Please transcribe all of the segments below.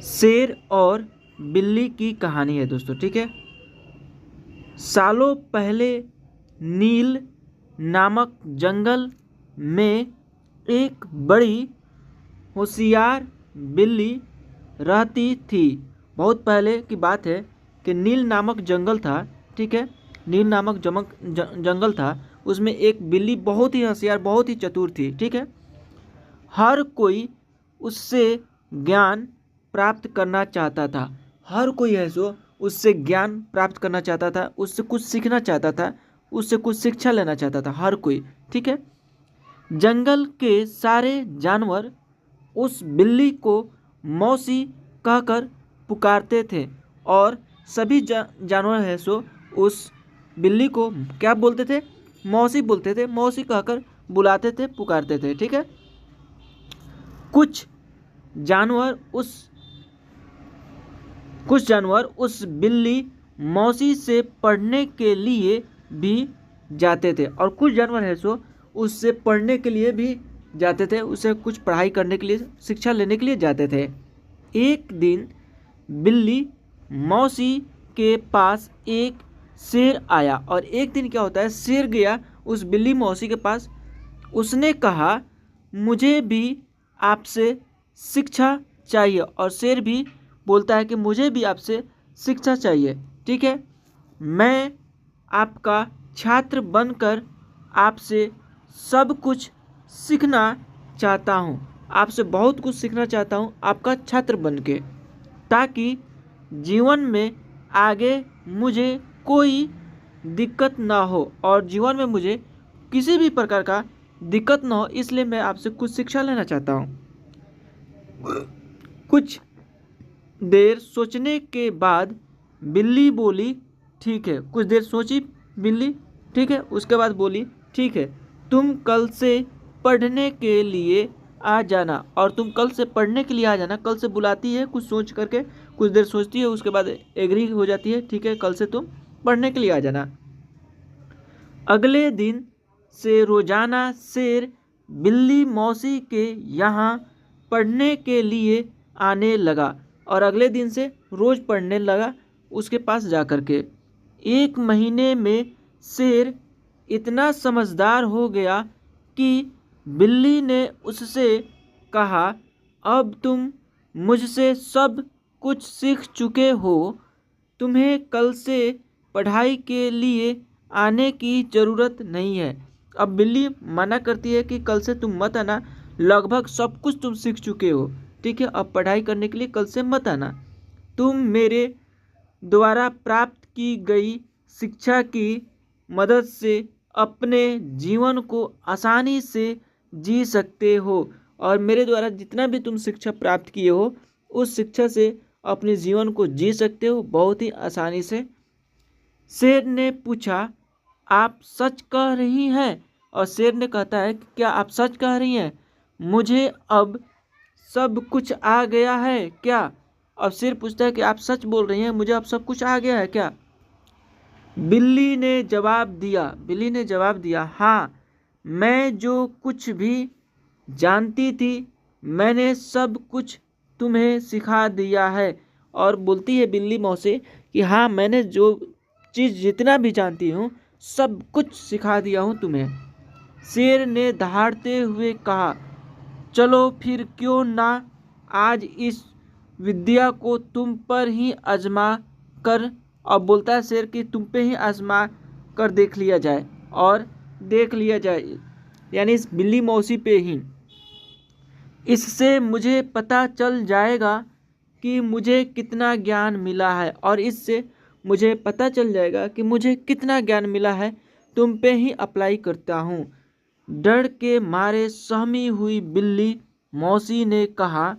शेर और बिल्ली की कहानी है दोस्तों, ठीक है। सालों पहले नील नामक जंगल में एक बड़ी होशियार बिल्ली रहती थी। बहुत पहले की बात है कि नील नामक जंगल था, ठीक है। नील नामक जंगल था, उसमें एक बिल्ली बहुत ही होशियार, बहुत ही चतुर थी, ठीक है। हर कोई उससे ज्ञान प्राप्त करना चाहता था। हर कोई है सो उससे ज्ञान प्राप्त करना चाहता था, उससे कुछ सीखना चाहता था, उससे कुछ शिक्षा लेना चाहता था, हर कोई, ठीक है। जंगल के सारे जानवर उस बिल्ली को मौसी कहकर पुकारते थे और सभी जानवर है सो उस बिल्ली को क्या बोलते थे? मौसी बोलते थे, मौसी कहकर बुलाते थे, पुकारते थे, ठीक है। कुछ जानवर उस बिल्ली मौसी से पढ़ने के लिए भी जाते थे और कुछ जानवर है सो उससे पढ़ने के लिए भी जाते थे, उससे कुछ पढ़ाई करने के लिए, शिक्षा लेने के लिए जाते थे। एक दिन बिल्ली मौसी के पास एक शेर आया और एक दिन क्या होता है, शेर गया उस बिल्ली मौसी के पास। उसने कहा मुझे भी आपसे शिक्षा चाहिए और शेर भी बोलता है कि मुझे भी आपसे शिक्षा चाहिए, ठीक है। मैं आपका छात्र बनकर आपसे सब कुछ सीखना चाहता हूँ, आपसे बहुत कुछ सीखना चाहता हूँ आपका छात्र बनके, ताकि जीवन में आगे मुझे कोई दिक्कत ना हो और जीवन में मुझे किसी भी प्रकार का दिक्कत ना हो, इसलिए मैं आपसे कुछ शिक्षा लेना चाहता हूँ। कुछ देर सोचने के बाद बिल्ली बोली ठीक है। कुछ देर सोची बिल्ली, ठीक है, उसके बाद बोली ठीक है, तुम कल से पढ़ने के लिए आ जाना। और तुम कल से पढ़ने के लिए आ जाना, कल से बुलाती है कुछ सोच करके, कुछ देर सोचती है, उसके बाद एग्री हो जाती है, ठीक है, कल से तुम पढ़ने के लिए आ जाना। अगले दिन से रोजाना शेर बिल्ली मौसी के यहाँ पढ़ने के लिए आने लगा और अगले दिन से रोज पढ़ने लगा उसके पास जा कर के। एक महीने में शेर इतना समझदार हो गया कि बिल्ली ने उससे कहा अब तुम मुझसे सब कुछ सीख चुके हो, तुम्हें कल से पढ़ाई के लिए आने की ज़रूरत नहीं है। अब बिल्ली मना करती है कि कल से तुम मत आना, लगभग सब कुछ तुम सीख चुके हो, ठीक है, अब पढ़ाई करने के लिए कल से मत आना। तुम मेरे द्वारा प्राप्त की गई शिक्षा की मदद से अपने जीवन को आसानी से जी सकते हो और मेरे द्वारा जितना भी तुम शिक्षा प्राप्त किए हो उस शिक्षा से अपने जीवन को जी सकते हो बहुत ही आसानी से। शेर ने पूछा आप सच कह रही हैं? और शेर ने कहता है कि क्या आप सच कह रही हैं, मुझे अब सब कुछ आ गया है क्या? अब शेर पूछता है कि आप सच बोल रही हैं, मुझे अब सब कुछ आ गया है क्या? बिल्ली ने जवाब दिया हाँ, मैं जो कुछ भी जानती थी मैंने सब कुछ तुम्हें सिखा दिया है। और बोलती है बिल्ली मौसी कि हाँ, मैंने जो चीज़ जितना भी जानती हूँ सब कुछ सिखा दिया हूँ तुम्हें। शेर ने दहाड़ते हुए कहा चलो फिर क्यों ना आज इस विद्या को तुम पर ही आजमा कर, अब बोलता है शेर कि तुम पे ही आजमा कर देख लिया जाए और देख लिया जाए, यानी इस बिल्ली मौसी पे ही। इससे मुझे पता चल जाएगा कि मुझे कितना ज्ञान मिला है और इससे मुझे पता चल जाएगा कि मुझे कितना ज्ञान मिला है, तुम पे ही अप्लाई करता हूँ। डर के मारे सहमी हुई बिल्ली मौसी ने कहा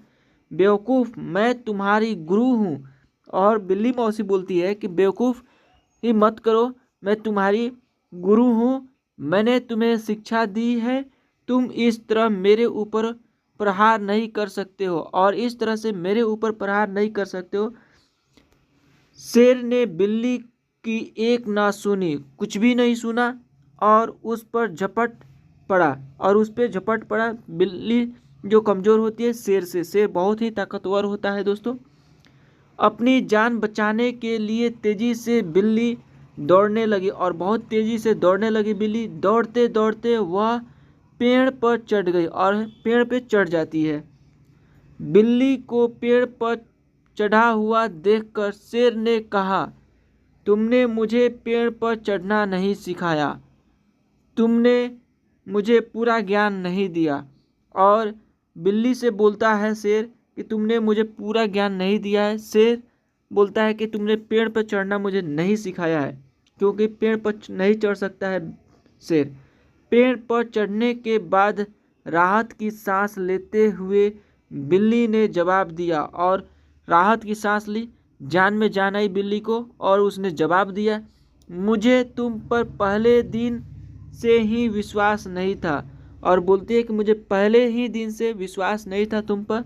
बेवकूफ़, मैं तुम्हारी गुरु हूँ। और बिल्ली मौसी बोलती है कि बेवकूफ़ ही मत करो, मैं तुम्हारी गुरु हूँ, मैंने तुम्हें शिक्षा दी है, तुम इस तरह मेरे ऊपर प्रहार नहीं कर सकते हो और इस तरह से मेरे ऊपर प्रहार नहीं कर सकते हो। शेर ने बिल्ली की एक ना सुनी, कुछ भी नहीं सुना और उस पर झपट पड़ा। बिल्ली जो कमज़ोर होती है शेर से, शेर बहुत ही ताकतवर होता है दोस्तों, अपनी जान बचाने के लिए तेजी से बिल्ली दौड़ने लगी और बहुत तेजी से दौड़ने लगी बिल्ली। दौड़ते दौड़ते वह पेड़ पर चढ़ गई और पेड़ पे चढ़ जाती है। बिल्ली को पेड़ पर चढ़ा हुआ देखकर शेर ने कहा, तुमने मुझे पेड़ पर चढ़ना नहीं सिखाया, तुमने मुझे पूरा ज्ञान नहीं दिया। और बिल्ली से बोलता है शेर कि तुमने मुझे पूरा ज्ञान नहीं दिया है। शेर बोलता है कि तुमने पेड़ पर चढ़ना मुझे नहीं सिखाया है, क्योंकि पेड़ पर नहीं चढ़ सकता है शेर। पेड़ पर चढ़ने के बाद राहत की सांस लेते हुए बिल्ली ने जवाब दिया और राहत की सांस ली, जान में जान आई बिल्ली को और उसने जवाब दिया, मुझे तुम पर पहले दिन से ही विश्वास नहीं था। और बोलती है कि मुझे पहले ही दिन से विश्वास नहीं था तुम पर,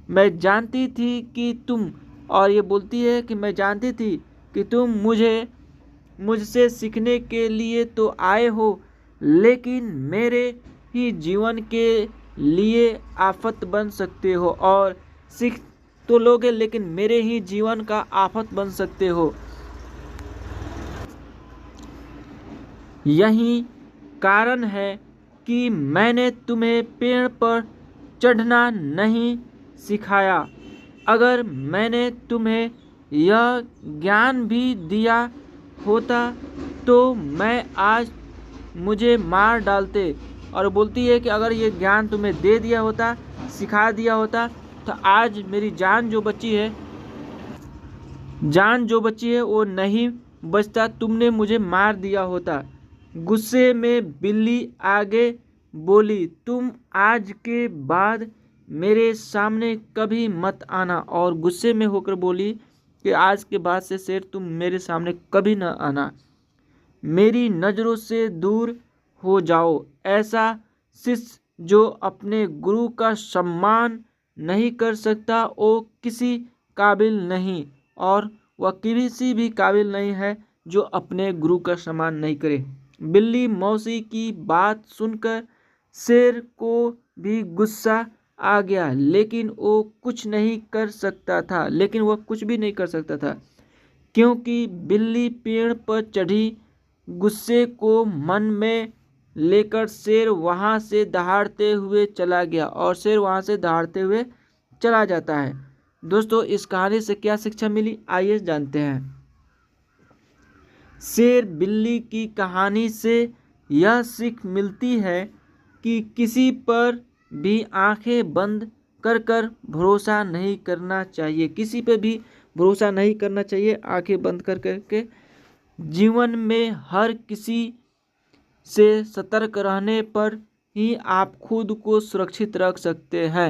मैं जानती थी कि तुम, और ये बोलती है कि मैं जानती थी कि तुम मुझसे सीखने के लिए तो आए हो, लेकिन मेरे ही जीवन के लिए आफत बन सकते हो। और सीख तो लोगे लेकिन मेरे ही जीवन का आफत बन सकते हो। यही कारण है कि मैंने तुम्हें पेड़ पर चढ़ना नहीं सिखाया। अगर मैंने तुम्हें यह ज्ञान भी दिया होता तो मैं आज मुझे मार डालते। और बोलती है कि अगर ये ज्ञान तुम्हें दे दिया होता, सिखा दिया होता, तो आज मेरी जान जो बची है वो नहीं बचता, तुमने मुझे मार दिया होता। गुस्से में बिल्ली आगे बोली, तुम आज के बाद मेरे सामने कभी मत आना। और गुस्से में होकर बोली कि आज के बाद से शेर तुम मेरे सामने कभी न आना, मेरी नज़रों से दूर हो जाओ। ऐसा शिष्य जो अपने गुरु का सम्मान नहीं कर सकता वो किसी काबिल नहीं, और वह किसी भी काबिल नहीं है जो अपने गुरु का सम्मान नहीं करे। बिल्ली मौसी की बात सुनकर शेर को भी गुस्सा आ गया, लेकिन वह कुछ नहीं कर सकता था, क्योंकि बिल्ली पेड़ पर चढ़ी। गुस्से को मन में लेकर शेर वहाँ से दहाड़ते हुए चला गया और शेर वहाँ से दहाड़ते हुए चला जाता है। दोस्तों, इस कहानी से क्या शिक्षा मिली, आइए जानते हैं। शेर बिल्ली की कहानी से यह सीख मिलती है कि किसी पर भी आंखें बंद कर भरोसा नहीं करना चाहिए, किसी पर भी भरोसा नहीं करना चाहिए आंखें बंद कर के। जीवन में हर किसी से सतर्क रहने पर ही आप खुद को सुरक्षित रख सकते हैं।